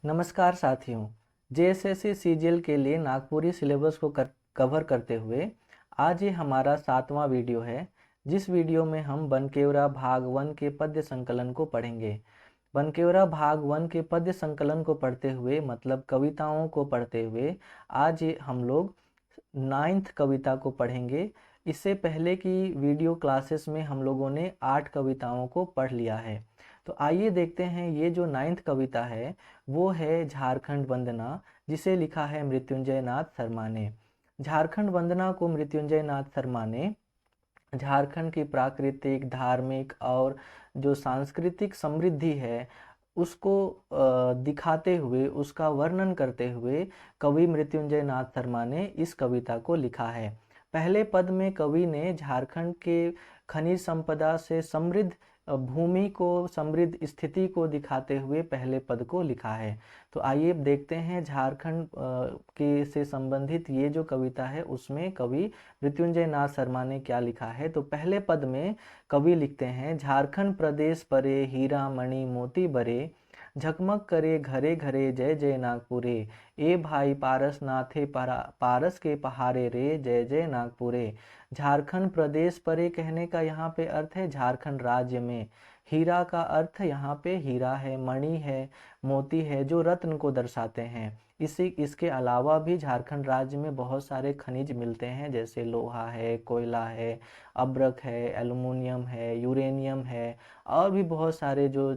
नमस्कार साथियों। JSSC CGL के लिए नागपुरी सिलेबस को कवर करते हुए आज ये हमारा 7वां वीडियो है, जिस वीडियो में हम बनकेवरा भाग 1 के पद्य संकलन को पढ़ेंगे। बनकेवरा भाग 1 के पद्य संकलन को पढ़ते हुए मतलब कविताओं को पढ़ते हुए आज ये हम लोग 9th कविता को पढ़ेंगे। इससे पहले की वीडियो क्लासेस में हम लोगों ने 8 कविताओं को पढ़ लिया है। तो आइए देखते हैं, ये जो 9th कविता है वो है झारखंड वंदना, जिसे लिखा है मृत्युंजय नाथ शर्मा ने। झारखंड वंदना को मृत्युंजय नाथ शर्मा ने झारखंड की प्राकृतिक, धार्मिक और जो सांस्कृतिक समृद्धि है उसको दिखाते हुए, उसका वर्णन करते हुए कवि मृत्युंजय नाथ शर्मा ने इस कविता को लिखा है। पहले पद में कवि ने झारखंड के खनिज संपदा से समृद्ध भूमि को, समृद्ध स्थिति को दिखाते हुए पहले पद को लिखा है। तो आइए देखते हैं झारखंड के से संबंधित ये जो कविता है उसमें कवि मृत्युंजय नाथ शर्मा ने क्या लिखा है। तो पहले पद में कवि लिखते हैं, झारखंड प्रदेश परे हीरा मणि मोती बरे, झकमक करे घरे घरे जय जय नागपुरे, ए भाई पारस नाथे पारस के पहाड़े रे जय जय नागपुरे। झारखंड प्रदेश परे कहने का यहाँ पे अर्थ है झारखंड राज्य में। हीरा का अर्थ यहाँ पे हीरा है, मणि है, मोती है, जो रत्न को दर्शाते हैं। इसके अलावा भी झारखंड राज्य में बहुत सारे खनिज मिलते हैं, जैसे लोहा है, कोयला है, अब्रक है, एल्युमिनियम है, यूरेनियम है और भी बहुत सारे जो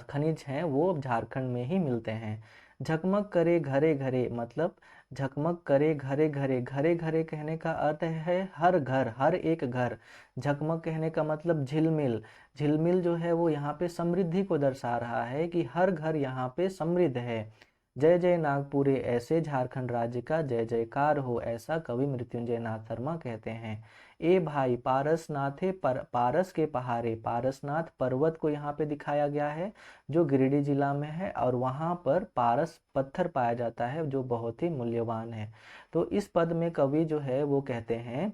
खनिज हैं वो झारखंड में ही मिलते हैं। झकमक करे घरे घरे मतलब झकमक करे घरे घरे, घरे घरे कहने का अर्थ है हर घर, हर एक घर। झकमक कहने का मतलब झिलमिल, झिलमिल जो है वो यहाँ पे समृद्धि को दर्शा रहा है कि हर घर यहाँ पे समृद्ध है। जय जय नागपुरे, ऐसे झारखंड राज्य का जय जयकार हो, ऐसा कवि मृत्युंजय नाथ शर्मा कहते हैं। ए भाई पारस नाथे पारस के पहाड़े, पारसनाथ पर्वत को यहाँ पे दिखाया गया है जो गिरिडीह जिला में है और वहाँ पर पारस पत्थर पाया जाता है जो बहुत ही मूल्यवान है। तो इस पद में कवि जो है वो कहते हैं,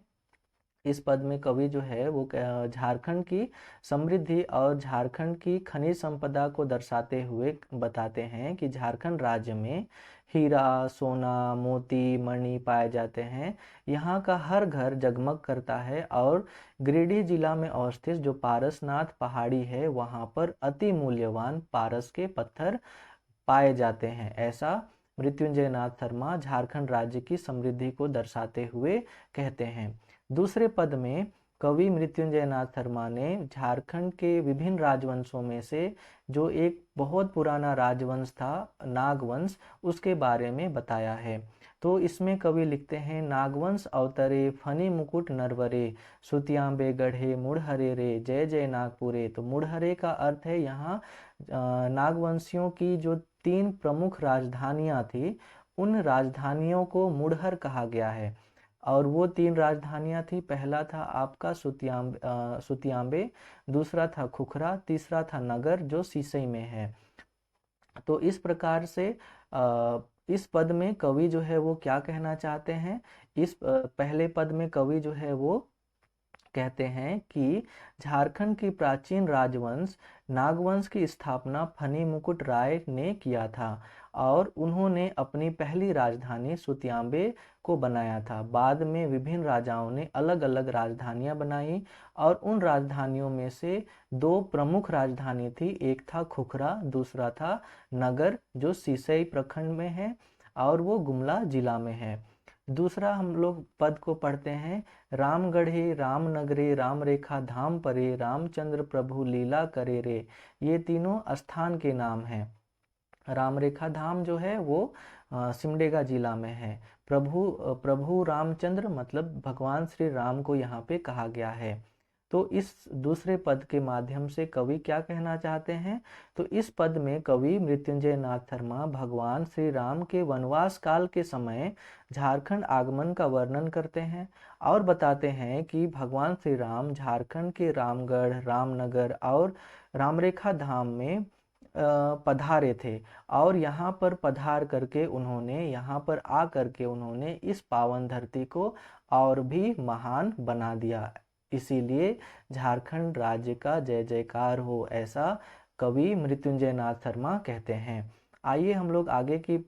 इस पद में कवि जो है वो झारखंड की समृद्धि और झारखंड की खनिज संपदा को दर्शाते हुए बताते हैं कि झारखंड राज्य में हीरा, सोना, मोती, मणि पाए जाते हैं। यहाँ का हर घर जगमग करता है और गिरिडीह जिला में अवस्थित जो पारसनाथ पहाड़ी है वहाँ पर अति मूल्यवान पारस के पत्थर पाए जाते हैं। ऐसा मृत्युंजय नाथ शर्मा झारखंड राज्य की समृद्धि को दर्शाते हुए कहते हैं। दूसरे पद में कवि मृत्युंजय नाथ शर्मा ने झारखंड के विभिन्न राजवंशों में से जो एक बहुत पुराना राजवंश था नागवंश, उसके बारे में बताया है। तो इसमें कवि लिखते हैं, नागवंश अवतरे फनी मुकुट नरवरे, सुतियांबे गढ़े मुड़हरे रे जय जय नागपुरे। तो मुड़हरे का अर्थ है यहाँ नागवंशियों की जो 3 प्रमुख राजधानियां थी उन राजधानियों को मुड़हर कहा गया है। और वो 3 राजधानियां थी, पहला था आपका सुतियांबे, दूसरा था खुखरा, तीसरा था नगर जो सीसई में है। तो इस प्रकार से इस पद में कवि जो है वो क्या कहना चाहते हैं। इस पहले पद में कवि जो है वो कहते हैं कि झारखंड की प्राचीन राजवंश नागवंश की स्थापना फनी मुकुट राय ने किया था और उन्होंने अपनी पहली राजधानी सुतियांबे को बनाया था। बाद में विभिन्न राजाओं ने अलग अलग राजधानियां बनाई और उन राजधानियों में से 2 प्रमुख राजधानी थी, एक था खुखरा, दूसरा था नगर जो सिसई प्रखंड में है और वो गुमला जिला में है। दूसरा हम लोग पद को पढ़ते हैं, रामगढ़े रामनगरे राम रेखा धाम परे, रामचंद्र प्रभु लीला करे रे। ये तीनों स्थान के नाम हैं। राम रेखा धाम जो है वो सिमडेगा जिला में है। प्रभु रामचंद्र मतलब भगवान श्री राम को यहाँ पे कहा गया है। तो इस दूसरे पद के माध्यम से कवि क्या कहना चाहते हैं। तो इस पद में कवि मृत्युंजय नाथ शर्मा भगवान श्री राम के वनवास काल के समय झारखंड आगमन का वर्णन करते हैं और बताते हैं कि भगवान श्री राम झारखंड के रामगढ़, रामनगर और रामरेखा धाम में पधारे थे और यहाँ पर पधार करके उन्होंने, यहाँ पर आ करके उन्होंने इस पावन धरती को और भी महान बना दिया। इसीलिए झारखंड राज्य का जय जयकार हो, ऐसा कवि मृत्युंजय नाथ शर्मा कहते हैं। आइए हम लोग आगे की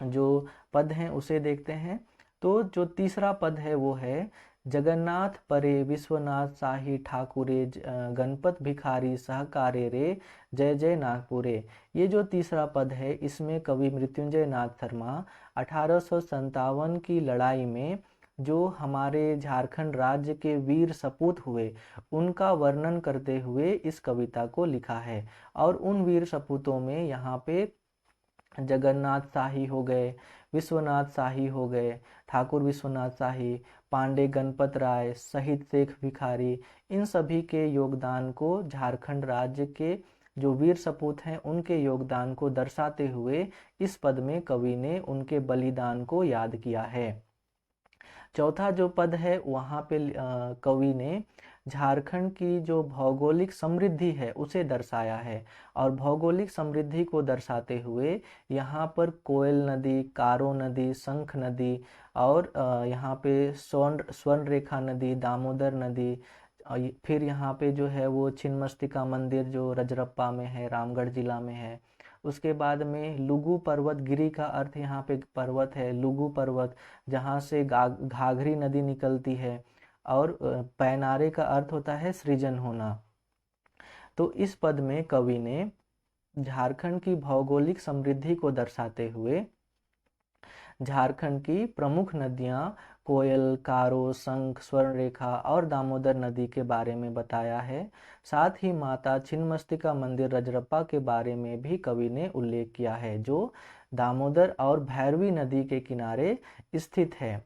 जो पद हैं उसे देखते हैं। तो जो तीसरा पद है वो है जगन्नाथ परे विश्वनाथ साही ठाकुरे गणपत भिखारी सहकारे रे जय जय नागपुरे। ये जो तीसरा पद है इसमें कवि मृत्युंजय नाथ शर्मा 1857 की लड़ाई में जो हमारे झारखंड राज्य के वीर सपूत हुए उनका वर्णन करते हुए इस कविता को लिखा है। और उन वीर सपूतों में यहाँ पे जगन्नाथ शाही हो गए, विश्वनाथ शाही हो गए, ठाकुर विश्वनाथ शाही, पांडे गणपत राय, शहीद शेख भिखारी, इन सभी के योगदान को झारखंड राज्य के जो वीर सपूत हैं उनके योगदान को दर्शाते हुए इस पद में कवि ने उनके बलिदान को याद किया है। चौथा जो पद है वहाँ पे कवि ने झारखंड की जो भौगोलिक समृद्धि है उसे दर्शाया है। और भौगोलिक समृद्धि को दर्शाते हुए यहाँ पर कोयल नदी, कारो नदी, शंख नदी और यहाँ पे स्वर्ण रेखा नदी, दामोदर नदी, फिर यहाँ पे जो है वो छिन्नमस्तिका मंदिर जो रजरप्पा में है, रामगढ़ जिला में है। उसके बाद में लुगु पर्वत, गिरी का अर्थ यहाँ पे पर्वत है, लुगु पर्वत जहाँ से घाघरी नदी निकलती है। और पैनारे का अर्थ होता है सृजन होना। तो इस पद में कवि ने झारखंड की भौगोलिक समृद्धि को दर्शाते हुए झारखंड की प्रमुख नदियां कोयल, कारो, शंख, स्वर्णरेखा और दामोदर नदी के बारे में बताया है। साथ ही माता छिन्नमस्तिका मंदिर रजरप्पा के बारे में भी कवि ने उल्लेख किया है जो दामोदर और भैरवी नदी के किनारे स्थित है।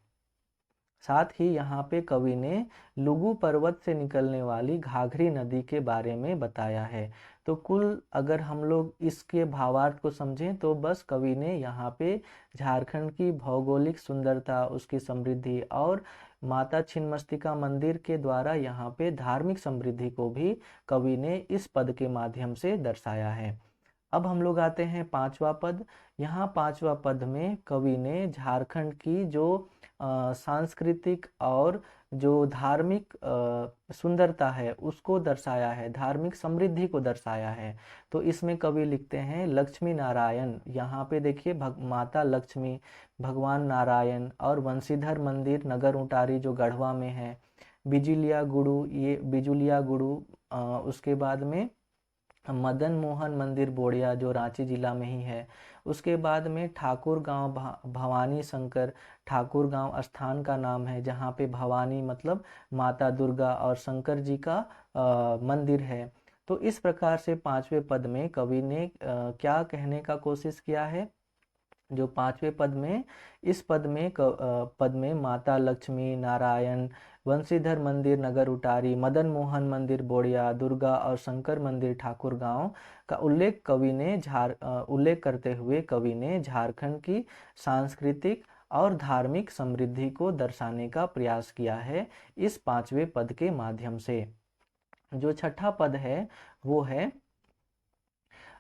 साथ ही यहाँ पे कवि ने लुगु पर्वत से निकलने वाली घाघरी नदी के बारे में बताया है। तो कुल अगर हम लोग इसके भावार्थ को समझें तो बस कवि ने यहाँ पे झारखंड की भौगोलिक सुंदरता, उसकी समृद्धि और माता छिन्नमस्तिका मंदिर के द्वारा यहाँ पे धार्मिक समृद्धि को भी कवि ने इस पद के माध्यम से दर्शाया है। अब हम लोग आते हैं पांचवा पद। यहाँ पांचवा पद में कवि ने झारखंड की जो सांस्कृतिक और जो धार्मिक सुंदरता है उसको दर्शाया है, धार्मिक समृद्धि को दर्शाया है। तो इसमें कवि लिखते हैं लक्ष्मी नारायण, यहाँ पे देखिए माता लक्ष्मी, भगवान नारायण और वंशीधर मंदिर नगर उटारी जो गढ़वा में है, बिजुलिया गुड़ू, ये बिजुलिया गुड़ू, उसके बाद में मदन मोहन मंदिर बोड़िया जो रांची जिला में ही है। उसके बाद में ठाकुर गांव भवानी शंकर, ठाकुर गांव स्थान का नाम है जहाँ पे भवानी मतलब माता दुर्गा और शंकर जी का मंदिर है। तो इस प्रकार से पांचवें पद में कवि ने क्या कहने का कोशिश किया है। जो पांचवें पद में, इस पद में माता लक्ष्मी, नारायण, वंशीधर मंदिर नगर उटारी, मदन मोहन मंदिर बोड़िया, दुर्गा और शंकर मंदिर ठाकुर गांव का उल्लेख करते हुए कवि ने झारखंड की सांस्कृतिक और धार्मिक समृद्धि को दर्शाने का प्रयास किया है इस पांचवें पद के माध्यम से। जो छठा पद है वो है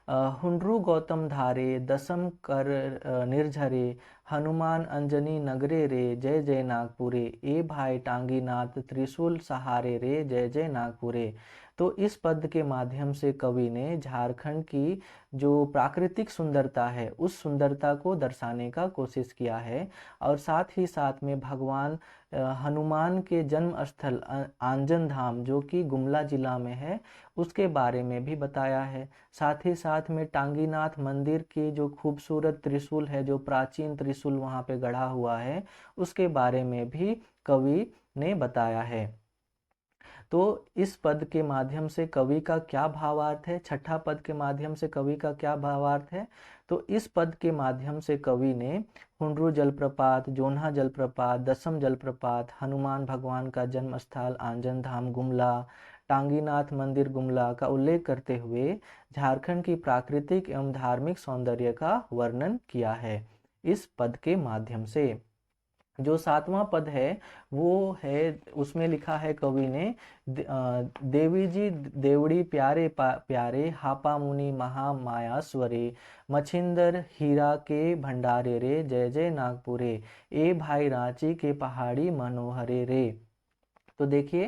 हुंड्रू गौतम धारे दसम कर निर्झरे, हनुमान अंजनी नगरे रे जय जय नागपुरे, ए भाई टांगी नाथ त्रिशूल सहारे रे जय जय नागपुरे। तो इस पद के माध्यम से कवि ने झारखंड की जो प्राकृतिक सुंदरता है उस सुंदरता को दर्शाने का कोशिश किया है। और साथ ही साथ में भगवान हनुमान के जन्म स्थल आंजन धाम जो कि गुमला जिला में है उसके बारे में भी बताया है। साथ ही साथ में टांगीनाथ मंदिर की जो खूबसूरत त्रिशूल है, जो प्राचीन त्रिशूल वहाँ पे गढ़ा हुआ है, उसके बारे में भी कवि ने बताया है। तो इस पद के माध्यम से कवि का क्या भावार्थ है, छठा पद के माध्यम से कवि का क्या भावार्थ है। तो इस पद के माध्यम से कवि ने हुंड्रू जलप्रपात, जोन्हा जलप्रपात, दसम जलप्रपात, हनुमान भगवान का जन्म स्थल आंजन धाम गुमला, टांगीनाथ मंदिर गुमला का उल्लेख करते हुए झारखंड की प्राकृतिक एवं धार्मिक सौंदर्य का वर्णन किया है इस पद के माध्यम से। जो सातवां पद है वो है, उसमें लिखा है कवि ने देवी जी देवड़ी प्यारे प्यारे, हापा मुनि महा माया स्वरे, मछिंदर हीरा के भंडारे रे जय जय नागपुरे, ए भाई रांची के पहाड़ी मनोहरे रे। तो देखिए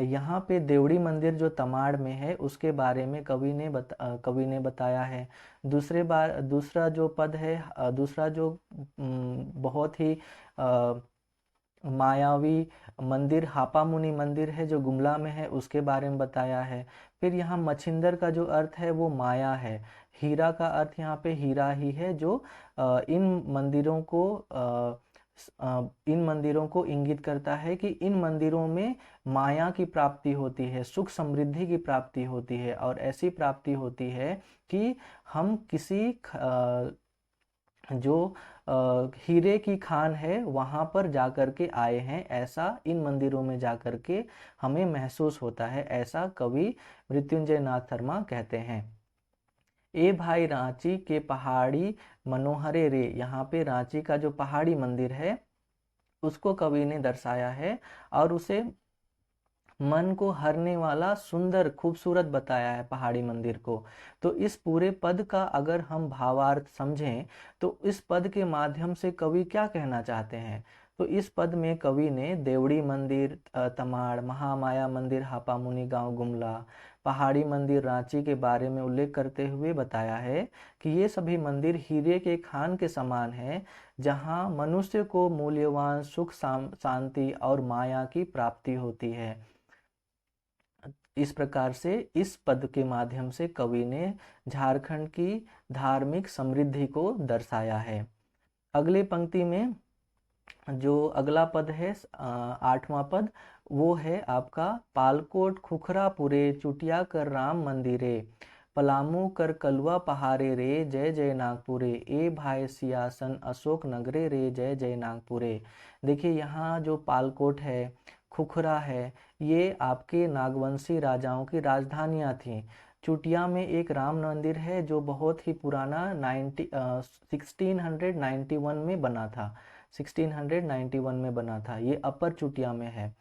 यहाँ पे देवड़ी मंदिर जो तमाड़ में है उसके बारे में कवि ने बताया है। दूसरा जो पद है, दूसरा जो बहुत ही मायावी मंदिर हापामुनि मंदिर है जो गुमला में है, उसके बारे में बताया है। फिर यहाँ मछिंदर का जो अर्थ है वो माया है। हीरा का अर्थ यहाँ पे हीरा ही है, जो इन मंदिरों को इंगित करता है कि इन मंदिरों में माया की प्राप्ति होती है, सुख समृद्धि की प्राप्ति होती है, और ऐसी प्राप्ति होती है कि हम किसी जो हीरे की खान है वहाँ पर जाकर के आए हैं, ऐसा इन मंदिरों में जाकर के हमें महसूस होता है, ऐसा कवि मृत्युंजय नाथ शर्मा कहते हैं। ए भाई रांची के पहाड़ी मनोहरे रे, यहाँ पे रांची का जो पहाड़ी मंदिर है उसको कवि ने दर्शाया है और उसे मन को हरने वाला सुंदर खूबसूरत बताया है पहाड़ी मंदिर को। तो इस पूरे पद का अगर हम भावार्थ समझें तो इस पद के माध्यम से कवि क्या कहना चाहते हैं। तो इस पद में कवि ने देवड़ी मंदिर तमाड़, महामाया मंदिर हापामुनि गांव गुमला, पहाड़ी मंदिर रांची के बारे में उल्लेख करते हुए बताया है कि ये सभी मंदिर हीरे के खान के समान हैं, जहां मनुष्य को मूल्यवान सुख शांति और माया की प्राप्ति होती है। इस प्रकार से इस पद के माध्यम से कवि ने झारखंड की धार्मिक समृद्धि को दर्शाया है। अगली पंक्ति में जो अगला पद है, आठवां पद, वो है आपका पालकोट खुखरापुरे चुटिया कर राम मंदिरे, पलामू कर कलवा पहाड़े रे जय जय नागपुरे, ए भाई सियासन अशोक नगरे रे जय जय नागपुरे। देखिए यहाँ जो पालकोट है, खुखरा है, ये आपके नागवंशी राजाओं की राजधानियां थीं। चुटिया में एक राम मंदिर है जो बहुत ही पुराना 1691 में बना था। 1691 में बना था, ये अपर चुटिया में है।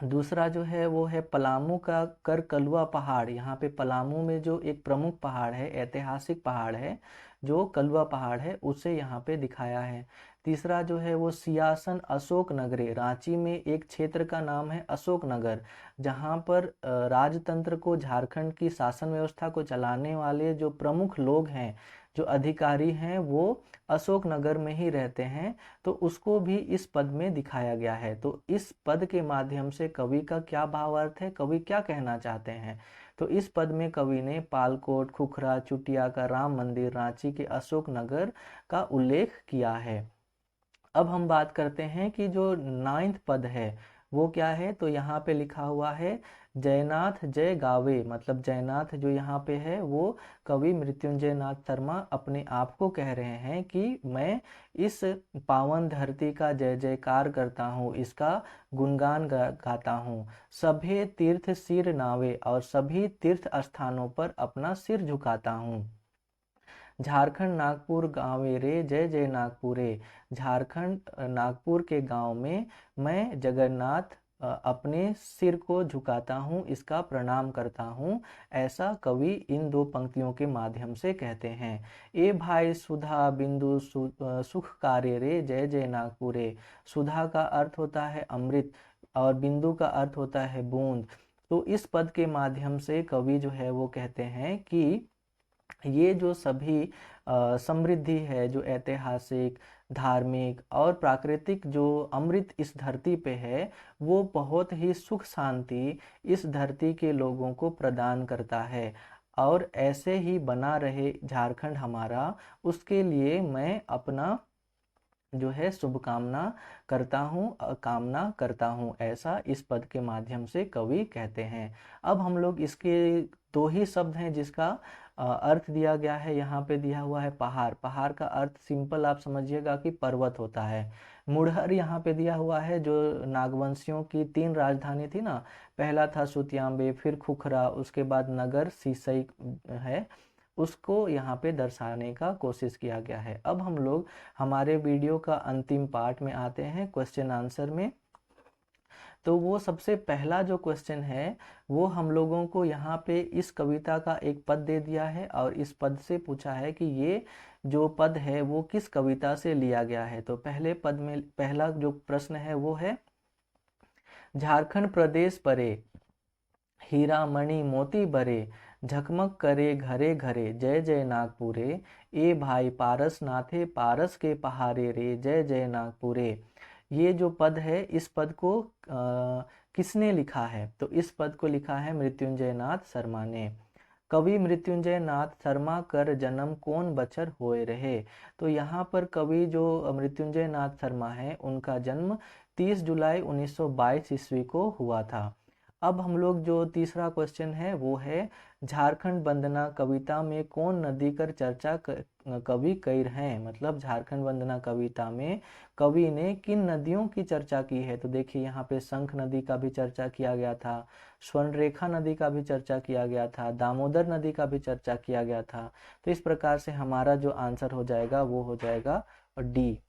दूसरा जो है वो है पलामू का कर कलवा पहाड़। यहाँ पे पलामू में जो एक प्रमुख पहाड़ है, ऐतिहासिक पहाड़ है, जो कलवा पहाड़ है, उसे यहाँ पे दिखाया है। तीसरा जो है वो सियासन अशोक नगरे, रांची में एक क्षेत्र का नाम है अशोक नगर, जहाँ पर राजतंत्र को, झारखंड की शासन व्यवस्था को चलाने वाले जो प्रमुख लोग हैं, जो अधिकारी हैं, वो अशोक नगर में ही रहते हैं। तो उसको भी इस पद में दिखाया गया है। तो इस पद के माध्यम से कवि का क्या भावार्थ है, कवि क्या कहना चाहते हैं। तो इस पद में कवि ने पालकोट, खुखरा, चुटिया का राम मंदिर, रांची के अशोक नगर का उल्लेख किया है। अब हम बात करते हैं कि जो 9th पद है वो क्या है। तो यहाँ पे लिखा हुआ है जयनाथ जय गावे, मतलब जयनाथ जो यहाँ पे है वो कवि मृत्युंजय नाथ शर्मा अपने आप को कह रहे हैं कि मैं इस पावन धरती का जय जयकार करता हूँ, इसका गुणगान गाता हूँ। सभे तीर्थ सिर नावे, और सभी तीर्थ स्थानों पर अपना सिर झुकाता हूँ। झारखंड नागपुर गाँवे रे जय जय नागपुरे, झारखंड नागपुर के गांव में मैं जगन्नाथ अपने सिर को झुकाता हूँ, इसका प्रणाम करता हूँ, ऐसा कवि इन दो पंक्तियों के माध्यम से कहते हैं। ए भाई सुधा बिंदु सुख कार्य रे जय जय नागपुरे, सुधा का अर्थ होता है अमृत और बिंदु का अर्थ होता है बूंद। तो इस पद के माध्यम से कवि जो है वो कहते हैं कि ये जो सभी समृद्धि है, जो ऐतिहासिक, धार्मिक और प्राकृतिक जो अमृत इस धरती पे है, वो बहुत ही सुख शांति इस धरती के लोगों को प्रदान करता है, और ऐसे ही बना रहे झारखंड हमारा, उसके लिए मैं अपना जो है शुभकामना करता हूँ, कामना करता हूँ, ऐसा इस पद के माध्यम से कवि कहते हैं। अब हम लोग इसके दो ही शब्द हैं जिसका अर्थ दिया गया है, यहाँ पे दिया हुआ है पहाड़। पहाड़ का अर्थ सिंपल आप समझिएगा कि पर्वत होता है। मुड़हर यहाँ पे दिया हुआ है, जो नागवंशियों की 3 राजधानी थी ना, पहला था सुतियांबे, फिर खुखरा, उसके बाद नगर सिसई है, उसको यहाँ पे दर्शाने का कोशिश किया गया है। अब हम लोग हमारे वीडियो का अंतिम पार्ट में आते हैं, क्वेश्चन आंसर में। तो वो सबसे पहला जो क्वेश्चन है वो हम लोगों को यहाँ पे इस कविता का एक पद दे दिया है, और इस पद से पूछा है कि ये जो पद है वो किस कविता से लिया गया है। तो पहले पद में पहला जो प्रश्न है वो है झारखंड प्रदेश परे, हीरा मणि मोती भरे, झकमक करे घरे घरे, जय जय नागपुरे। ए भाई पारस नाथे पारस के पहारे रे, जय जय नागपुरे। ये जो पद है, इस पद को किसने लिखा है? तो इस पद को लिखा है मृत्युंजय नाथ शर्मा ने। कवि मृत्युंजय नाथ शर्मा कर जन्म कौन बछर होए रहे। तो यहाँ पर कवि जो मृत्युंजय नाथ शर्मा है, उनका जन्म 30 जुलाई 1922 ईस्वी को हुआ था। अब हम लोग जो तीसरा क्वेश्चन है वो है, झारखंड वंदना कविता में कौन नदी कर चर्चा कवि कर हैं। मतलब झारखंड वंदना कविता में कवि ने किन नदियों की चर्चा की है। तो देखिए यहाँ पे शंख नदी का भी चर्चा किया गया था, स्वर्णरेखा नदी का भी चर्चा किया गया था, दामोदर नदी का भी चर्चा किया गया था। तो इस प्रकार से हमारा जो आंसर हो जाएगा वो हो जाएगा डी।